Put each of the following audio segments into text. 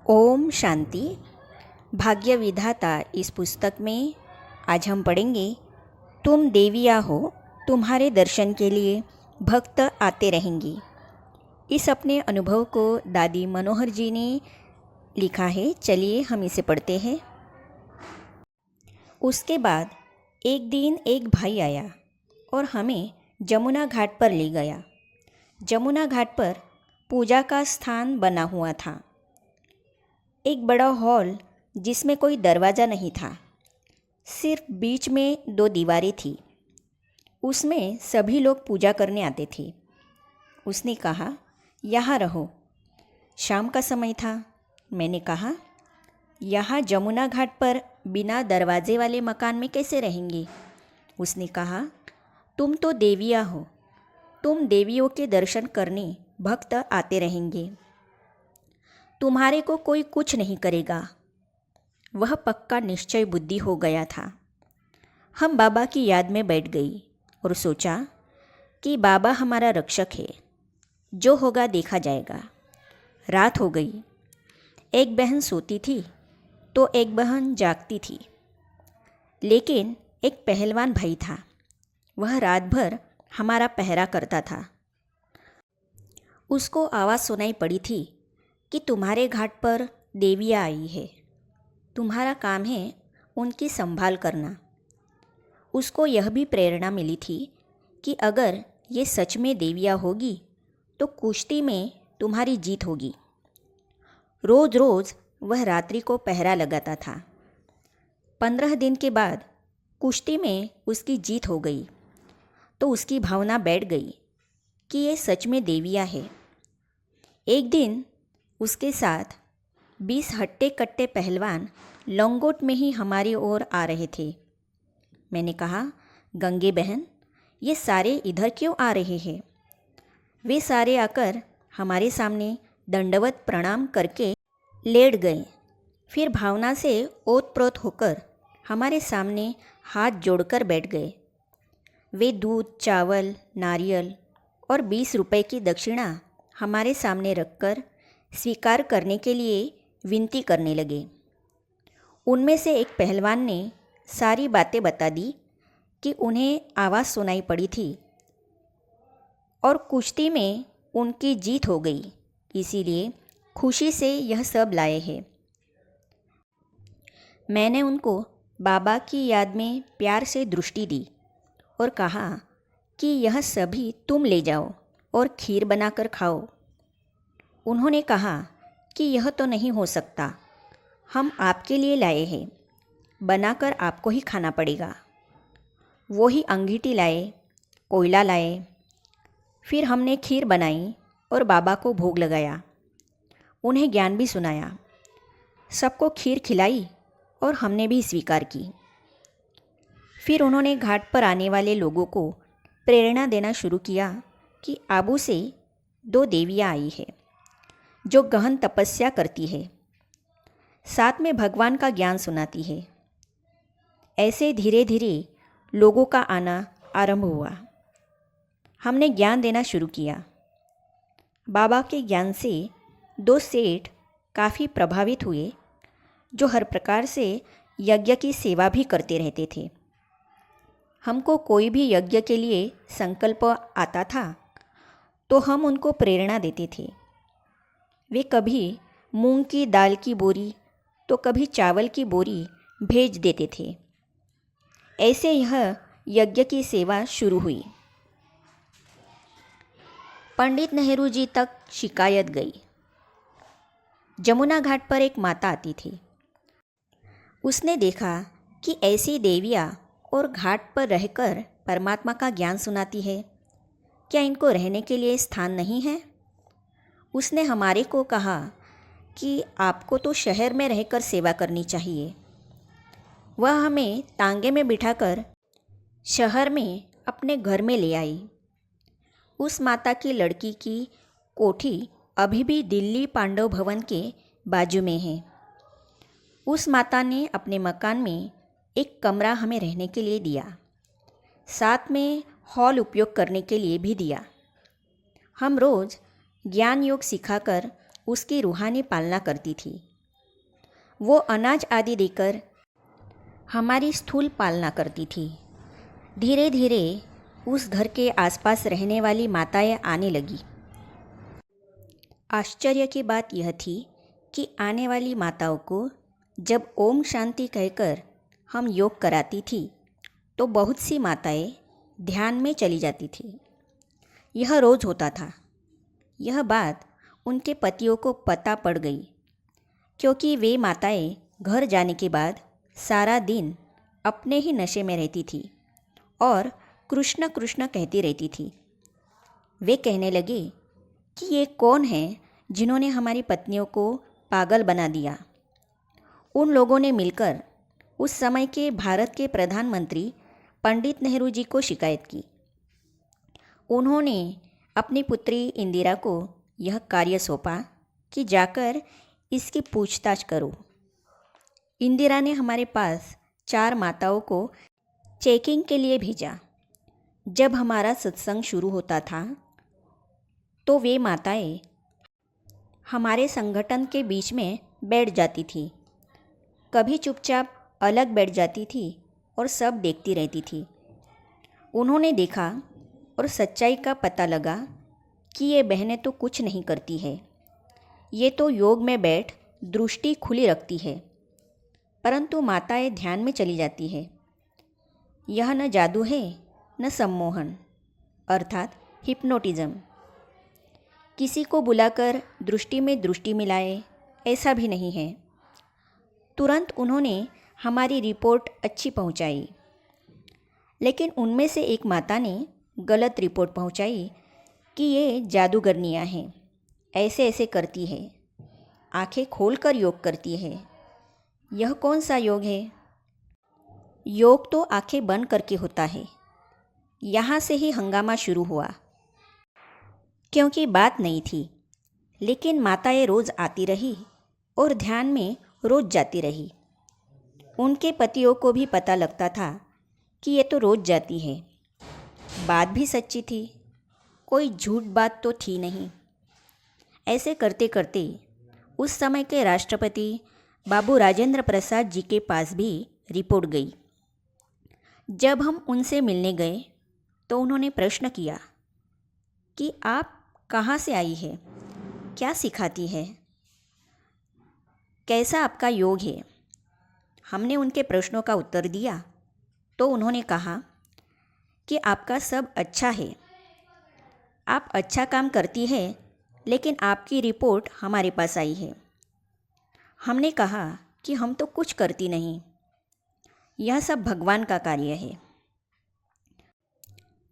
ओम शांति। भाग्य विधाता इस पुस्तक में आज हम पढ़ेंगे, तुम देवियाँ हो, तुम्हारे दर्शन के लिए भक्त आते रहेंगे। इस अपने अनुभव को दादी मनोहर जी ने लिखा है। चलिए हम इसे पढ़ते हैं। उसके बाद एक दिन एक भाई आया और हमें जमुना घाट पर ले गया। जमुना घाट पर पूजा का स्थान बना हुआ था। एक बड़ा हॉल जिसमें कोई दरवाज़ा नहीं था, सिर्फ बीच में 2 दीवारें थी। उसमें सभी लोग पूजा करने आते थे। उसने कहा, यहाँ रहो। शाम का समय था। मैंने कहा, यहाँ जमुना घाट पर बिना दरवाजे वाले मकान में कैसे रहेंगे? उसने कहा, तुम तो देवियाँ हो, तुम देवियों के दर्शन करने भक्त आते रहेंगे। तुम्हारे को कोई कुछ नहीं करेगा। वह पक्का निश्चय बुद्धि हो गया था। हम बाबा की याद में बैठ गई और सोचा कि बाबा हमारा रक्षक है, जो होगा देखा जाएगा। रात हो गई। एक बहन सोती थी तो एक बहन जागती थी। लेकिन एक पहलवान भाई था, वह रात भर हमारा पहरा करता था। उसको आवाज़ सुनाई पड़ी थी कि तुम्हारे घाट पर देवियाँ आई है, तुम्हारा काम है उनकी संभाल करना। उसको यह भी प्रेरणा मिली थी कि अगर ये सच में देवियाँ होगी तो कुश्ती में तुम्हारी जीत होगी। रोज़ रोज़ वह रात्रि को पहरा लगाता था। 15 दिन के बाद कुश्ती में उसकी जीत हो गई तो उसकी भावना बैठ गई कि ये सच में देवियाँ है। एक दिन उसके साथ 20 हट्टे कट्टे पहलवान लंगोट में ही हमारी ओर आ रहे थे। मैंने कहा, गंगे बहन, ये सारे इधर क्यों आ रहे हैं? वे सारे आकर हमारे सामने दंडवत प्रणाम करके लेट गए। फिर भावना से ओतप्रोत होकर हमारे सामने हाथ जोड़कर बैठ गए। वे दूध, चावल, नारियल और 20 रुपए की दक्षिणा हमारे सामने रखकर स्वीकार करने के लिए विनती करने लगे। उनमें से एक पहलवान ने सारी बातें बता दी कि उन्हें आवाज़ सुनाई पड़ी थी और कुश्ती में उनकी जीत हो गई, इसीलिए खुशी से यह सब लाए हैं। मैंने उनको बाबा की याद में प्यार से दृष्टि दी और कहा कि यह सभी तुम ले जाओ और खीर बनाकर खाओ। उन्होंने कहा कि यह तो नहीं हो सकता, हम आपके लिए लाए हैं, बनाकर आपको ही खाना पड़ेगा। वो ही अंगीठी लाए, कोयला लाए। फिर हमने खीर बनाई और बाबा को भोग लगाया। उन्हें ज्ञान भी सुनाया। सबको खीर खिलाई और हमने भी स्वीकार की। फिर उन्होंने घाट पर आने वाले लोगों को प्रेरणा देना शुरू किया कि आबू से 2 देवियाँ आई है जो गहन तपस्या करती है, साथ में भगवान का ज्ञान सुनाती है। ऐसे धीरे धीरे लोगों का आना आरंभ हुआ। हमने ज्ञान देना शुरू किया। बाबा के ज्ञान से 2 सेठ काफ़ी प्रभावित हुए, जो हर प्रकार से यज्ञ की सेवा भी करते रहते थे। हमको कोई भी यज्ञ के लिए संकल्प आता था तो हम उनको प्रेरणा देते थे। वे कभी मूंग की दाल की बोरी तो कभी चावल की बोरी भेज देते थे। ऐसे यह यज्ञ की सेवा शुरू हुई। पंडित नेहरू जी तक शिकायत गई। जमुना घाट पर एक माता आती थी। उसने देखा कि ऐसी देवियाँ और घाट पर रहकर परमात्मा का ज्ञान सुनाती है, क्या इनको रहने के लिए स्थान नहीं है? उसने हमारे को कहा कि आपको तो शहर में रहकर सेवा करनी चाहिए। वह हमें तांगे में बिठाकर शहर में अपने घर में ले आई। उस माता की लड़की की कोठी अभी भी दिल्ली पांडव भवन के बाजू में है। उस माता ने अपने मकान में एक कमरा हमें रहने के लिए दिया, साथ में हॉल उपयोग करने के लिए भी दिया। हम रोज़ ज्ञान योग सिखाकर उसकी रूहानी पालना करती थी। वो अनाज आदि देकर हमारी स्थूल पालना करती थी। धीरे धीरे उस घर के आसपास रहने वाली माताएं आने लगी। आश्चर्य की बात यह थी कि आने वाली माताओं को जब ओम शांति कहकर हम योग कराती थी तो बहुत सी माताएं ध्यान में चली जाती थी। यह रोज़ होता था। यह बात उनके पतियों को पता पड़ गई, क्योंकि वे माताएं घर जाने के बाद सारा दिन अपने ही नशे में रहती थी और कृष्ण कृष्ण कहती रहती थी। वे कहने लगे कि ये कौन है जिन्होंने हमारी पत्नियों को पागल बना दिया। उन लोगों ने मिलकर उस समय के भारत के प्रधानमंत्री पंडित नेहरू जी को शिकायत की। उन्होंने अपनी पुत्री इंदिरा को यह कार्य सौंपा कि जाकर इसकी पूछताछ करो। इंदिरा ने हमारे पास 4 माताओं को चेकिंग के लिए भेजा। जब हमारा सत्संग शुरू होता था तो वे माताएं हमारे संगठन के बीच में बैठ जाती थी, कभी चुपचाप अलग बैठ जाती थी और सब देखती रहती थी। उन्होंने देखा और सच्चाई का पता लगा कि ये बहनें तो कुछ नहीं करती है, ये तो योग में बैठ दृष्टि खुली रखती है, परंतु माताएं ध्यान में चली जाती है। यह न जादू है न सम्मोहन अर्थात हिप्नोटिज़म। किसी को बुलाकर दृष्टि में दृष्टि मिलाए ऐसा भी नहीं है। तुरंत उन्होंने हमारी रिपोर्ट अच्छी पहुंचाई, लेकिन उनमें से एक माता ने गलत रिपोर्ट पहुंचाई कि ये जादूगरनियाँ हैं, ऐसे ऐसे करती है, आंखें खोलकर योग करती है। यह कौन सा योग है? योग तो आंखें बंद करके होता है। यहाँ से ही हंगामा शुरू हुआ, क्योंकि बात नहीं थी, लेकिन माताएं रोज़ आती रही और ध्यान में रोज़ जाती रही। उनके पतियों को भी पता लगता था कि ये तो रोज़ जाती है। बात भी सच्ची थी, कोई झूठ बात तो थी नहीं। ऐसे करते करते उस समय के राष्ट्रपति बाबू राजेंद्र प्रसाद जी के पास भी रिपोर्ट गई। जब हम उनसे मिलने गए तो उन्होंने प्रश्न किया कि आप कहाँ से आई है, क्या सिखाती है, कैसा आपका योग है। हमने उनके प्रश्नों का उत्तर दिया तो उन्होंने कहा कि आपका सब अच्छा है, आप अच्छा काम करती है, लेकिन आपकी रिपोर्ट हमारे पास आई है। हमने कहा कि हम तो कुछ करती नहीं, यह सब भगवान का कार्य है।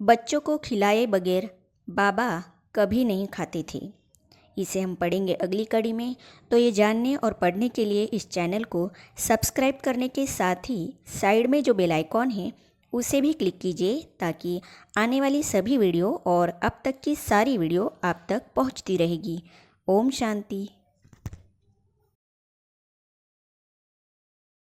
बच्चों को खिलाए बगैर बाबा कभी नहीं खाते थे। इसे हम पढ़ेंगे अगली कड़ी में। तो ये जानने और पढ़ने के लिए इस चैनल को सब्सक्राइब करने के साथ ही साइड में जो बेल आइकॉन है उसे भी क्लिक कीजिए, ताकि आने वाली सभी वीडियो और अब तक की सारी वीडियो आप तक पहुंचती रहेगी। ओम शांति।